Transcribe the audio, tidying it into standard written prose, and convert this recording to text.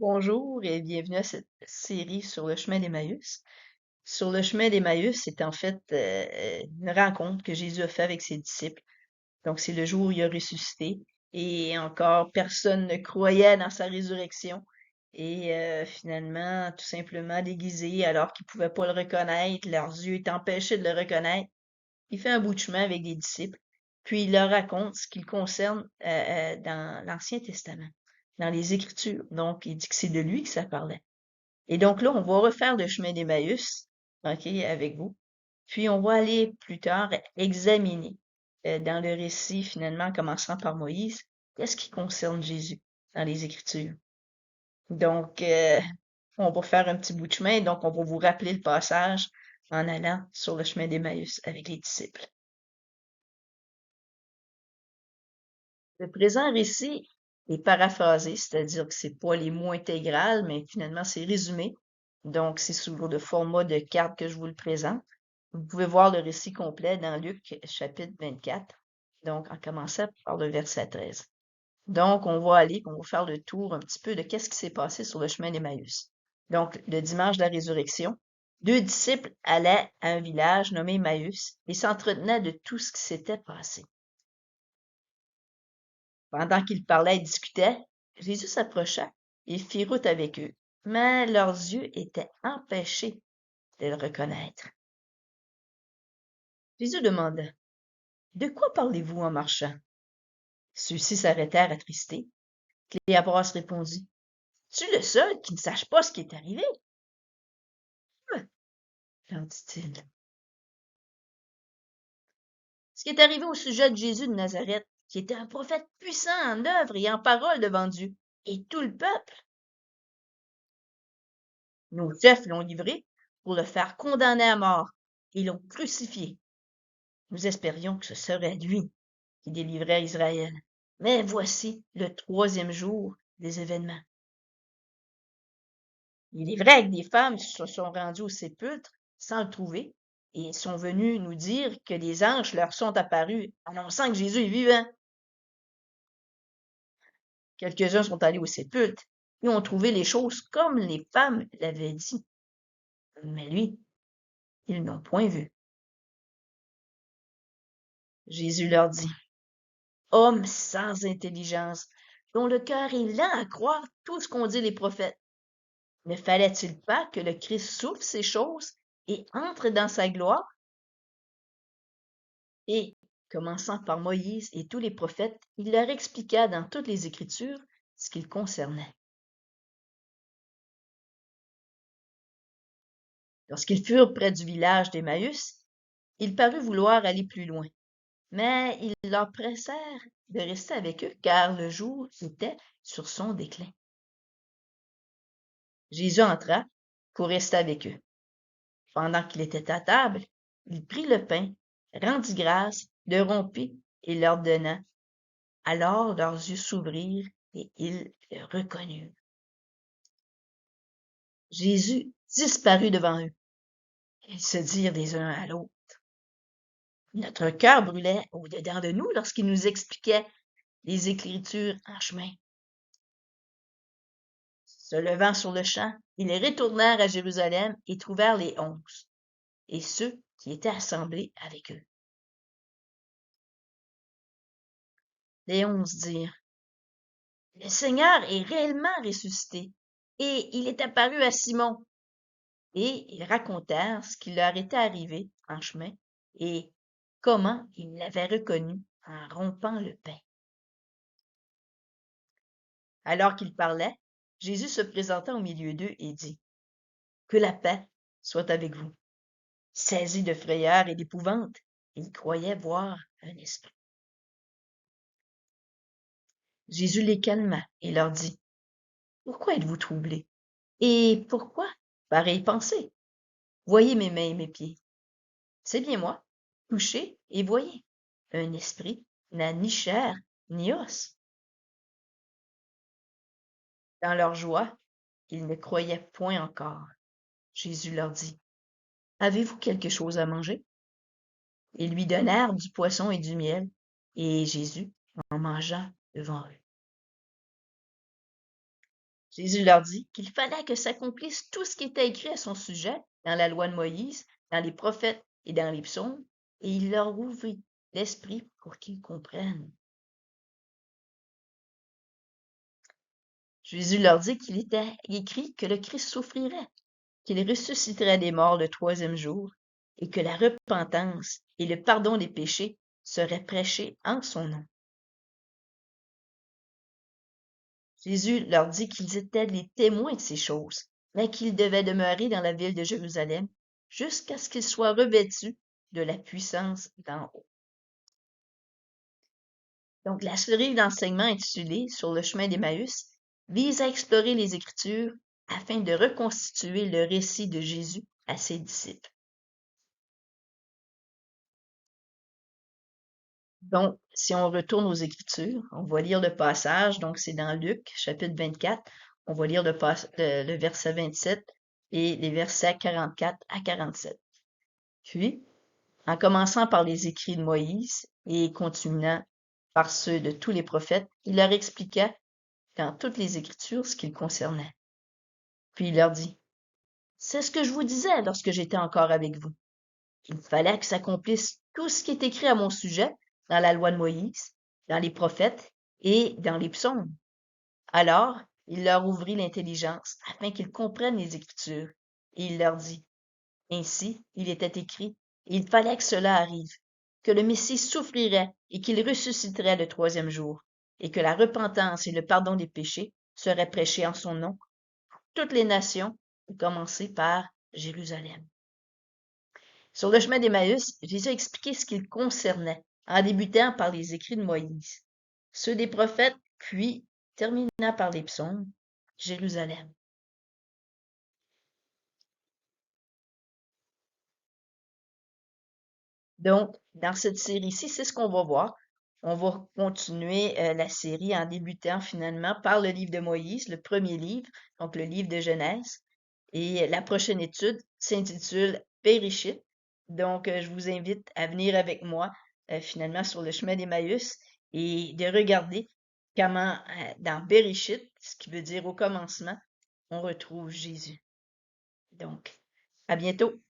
Bonjour et bienvenue à cette série sur le chemin d'Emmaüs. Sur le chemin d'Emmaüs, c'est en fait une rencontre que Jésus a fait avec ses disciples. Donc, c'est le jour où il a ressuscité et encore personne ne croyait dans sa résurrection. Et finalement, tout simplement déguisé, alors qu'ils pouvaient pas le reconnaître, leurs yeux étaient empêchés de le reconnaître, il fait un bout de chemin avec des disciples, puis il leur raconte ce qui le concerne dans l'Ancien Testament, dans les Écritures. Donc, il dit que c'est de lui que ça parlait. Et donc là, on va refaire le chemin d'Emmaüs, OK, avec vous. Puis on va aller plus tard examiner dans le récit, finalement, en commençant par Moïse, qu'est-ce qui concerne Jésus dans les Écritures. Donc, on va faire un petit bout de chemin, donc on va vous rappeler le passage en allant sur le chemin d'Emmaüs avec les disciples. Le présent récit est paraphrasé, c'est-à-dire que c'est pas les mots intégral, mais finalement c'est résumé. Donc, c'est sous le format de carte que je vous le présente. Vous pouvez voir le récit complet dans Luc chapitre 24, donc en commençant par le verset 13. Donc, on va faire le tour un petit peu de qu'est-ce qui s'est passé sur le chemin d'Emmaüs. Donc, le dimanche de la résurrection, deux disciples allaient à un village nommé Emmaüs et s'entretenaient de tout ce qui s'était passé. Pendant qu'ils parlaient et discutaient, Jésus s'approcha et fit route avec eux, mais leurs yeux étaient empêchés de le reconnaître. Jésus demanda, de quoi parlez-vous en marchant? Ceux-ci s'arrêtèrent attristés. Cléopas répondit, es-tu le seul qui ne sache pas ce qui est arrivé? Leur dit-il. Ce qui est arrivé au sujet de Jésus de Nazareth, qui était un prophète puissant en œuvre et en parole devant Dieu, et tout le peuple. Nos chefs l'ont livré pour le faire condamner à mort, et l'ont crucifié. Nous espérions que ce serait lui qui délivrait Israël. Mais voici le troisième jour des événements. Il est vrai que des femmes se sont rendues au sépulcre sans le trouver et sont venues nous dire que des anges leur sont apparus, annonçant que Jésus est vivant. Quelques-uns sont allés au sépulcre et ont trouvé les choses comme les femmes l'avaient dit. Mais lui, ils n'ont point vu. Jésus leur dit, hommes sans intelligence, dont le cœur est lent à croire tout ce qu'ont dit les prophètes. Ne fallait-il pas que le Christ souffre ces choses et entre dans sa gloire? Et, commençant par Moïse et tous les prophètes, il leur expliqua dans toutes les Écritures ce qu'il concernait. Lorsqu'ils furent près du village d'Emmaüs, il parut vouloir aller plus loin, mais ils leur pressèrent de rester avec eux, car le jour était sur son déclin. Jésus entra pour rester avec eux. Pendant qu'il était à table, il prit le pain, rendit grâce, le rompit et leur donna. Alors leurs yeux s'ouvrirent et ils le reconnurent. Jésus disparut devant eux. Ils se dirent les uns à l'autre. Notre cœur brûlait au-dedans de nous lorsqu'il nous expliquait les Écritures en chemin. Se levant sur le champ, ils retournèrent à Jérusalem et trouvèrent les 11 et ceux qui étaient assemblés avec eux. Les 11 dirent, le Seigneur est réellement ressuscité et il est apparu à Simon. Et ils racontèrent ce qui leur était arrivé en chemin et comment ils l'avaient reconnu en rompant le pain. Alors qu'ils parlaient, Jésus se présenta au milieu d'eux et dit, que la paix soit avec vous. Saisis de frayeur et d'épouvante, ils croyaient voir un esprit. Jésus les calma et leur dit, pourquoi êtes-vous troublés? Et pourquoi pareille pensée? Voyez mes mains et mes pieds. C'est bien moi. Touchez et voyez. Un esprit n'a ni chair ni os. Dans leur joie, ils ne croyaient point encore. Jésus leur dit, avez-vous quelque chose à manger? Ils lui donnèrent du poisson et du miel, et Jésus en mangea devant eux. Jésus leur dit qu'il fallait que s'accomplisse tout ce qui était écrit à son sujet dans la loi de Moïse, dans les prophètes et dans les psaumes, et il leur ouvrit l'esprit pour qu'ils comprennent. Jésus leur dit qu'il était écrit que le Christ souffrirait, qu'il ressusciterait des morts le troisième jour, et que la repentance et le pardon des péchés seraient prêchés en son nom. Jésus leur dit qu'ils étaient les témoins de ces choses, mais qu'ils devaient demeurer dans la ville de Jérusalem jusqu'à ce qu'ils soient revêtus de la puissance d'en haut. Donc, la série d'enseignements intitulée Sur le chemin d'Emmaüs vise à explorer les Écritures afin de reconstituer le récit de Jésus à ses disciples. Donc, si on retourne aux Écritures, on va lire le passage, donc c'est dans Luc, chapitre 24, on va lire le verset 27 et les versets 44 à 47. Puis, en commençant par les écrits de Moïse et continuant par ceux de tous les prophètes, il leur expliqua dans toutes les Écritures ce qu'il concernait. Puis il leur dit, c'est ce que je vous disais lorsque j'étais encore avec vous. Il fallait que s'accomplisse tout ce qui est écrit à mon sujet dans la loi de Moïse, dans les prophètes et dans les psaumes. Alors, il leur ouvrit l'intelligence afin qu'ils comprennent les Écritures. Et il leur dit, ainsi, il était écrit, il fallait que cela arrive, que le Messie souffrirait et qu'il ressusciterait le troisième jour, et que la repentance et le pardon des péchés seraient prêchés en son nom à toutes les nations, à commencer par Jérusalem. Sur le chemin d'Emmaüs, Jésus a expliqué ce qu'il concernait, en débutant par les écrits de Moïse, ceux des prophètes, puis terminant par les psaumes, Jérusalem. Donc, dans cette série-ci, c'est ce qu'on va voir. On va continuer la série en débutant finalement par le livre de Moïse, le premier livre, donc le livre de Genèse. Et la prochaine étude s'intitule Bereshit. Donc, je vous invite à venir avec moi finalement sur le chemin d'Emmaüs et de regarder comment dans Bereshit, ce qui veut dire au commencement, on retrouve Jésus. Donc, à bientôt.